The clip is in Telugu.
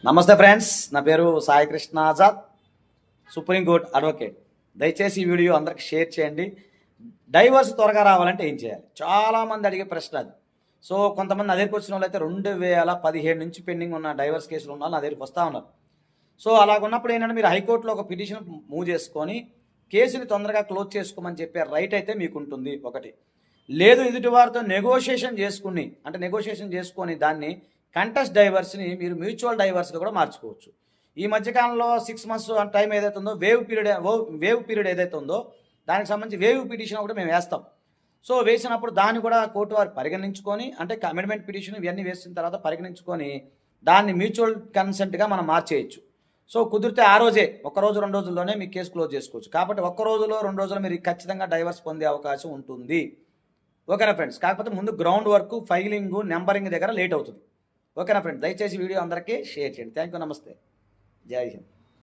నమస్తే ఫ్రెండ్స్, నా పేరు సాయి కృష్ణ ఆజాద్, సుప్రీంకోర్టు అడ్వకేట్. దయచేసి ఈ వీడియో అందరికి షేర్ చేయండి. డైవర్స్ త్వరగా రావాలంటే ఏం చేయాలి? చాలామంది అడిగే ప్రశ్న అది. సో కొంతమంది నా దగ్గరికి వచ్చిన వాళ్ళు అయితే 2017 నుంచి పెండింగ్ ఉన్న డైవర్స్ కేసులు ఉన్న వాళ్ళు నా దగ్గరికి వస్తూ ఉన్నారు. సో అలాగున్నప్పుడు ఏంటంటే మీరు హైకోర్టులో ఒక పిటిషన్ మూవ్ చేసుకొని కేసుని తొందరగా క్లోజ్ చేసుకోమని చెప్పే రైట్ అయితే మీకు ఉంటుంది. ఒకటి లేదు, ఎదుటి వారితో నెగోషియేషన్ చేసుకొని దాన్ని కంటెస్ట్ డైవర్స్ని మీరు మ్యూచువల్ డైవర్స్గా కూడా మార్చుకోవచ్చు. ఈ మధ్యకాలంలో 6 months టైం ఏదైతే ఉందో వేవ్ పీరియడ్ ఏదైతే ఉందో దానికి సంబంధించి వేవ్ పిటిషన్ కూడా మేము వేస్తాం. సో వేసినప్పుడు దాన్ని కూడా కోర్టు వారు పరిగణించుకొని, అంటే అమెండ్మెంట్ పిటిషన్ ఇవన్నీ వేసిన తర్వాత పరిగణించుకొని దాన్ని మ్యూచువల్ కన్సెంట్గా మనం మార్చేయచ్చు. సో కుదిరితే ఆ రోజే 1 రోజు 2 రోజుల్లోనే మీ కేసు క్లోజ్ చేసుకోవచ్చు. కాబట్టి 1 రోజులో 2 రోజుల్లో మీరు ఖచ్చితంగా డైవర్స్ పొందే అవకాశం ఉంటుంది. ఓకేనా ఫ్రెండ్స్? కాకపోతే ముందు గ్రౌండ్ వర్క్, ఫైలింగ్, నెంబరింగ్ దగ్గర లేట్ అవుతుంది. ఓకేనా ఫ్రెండ్స్? దయచేసి వీడియో అందరికీ షేర్ చేయండి. Thank you. నమస్తే. జై హింద్.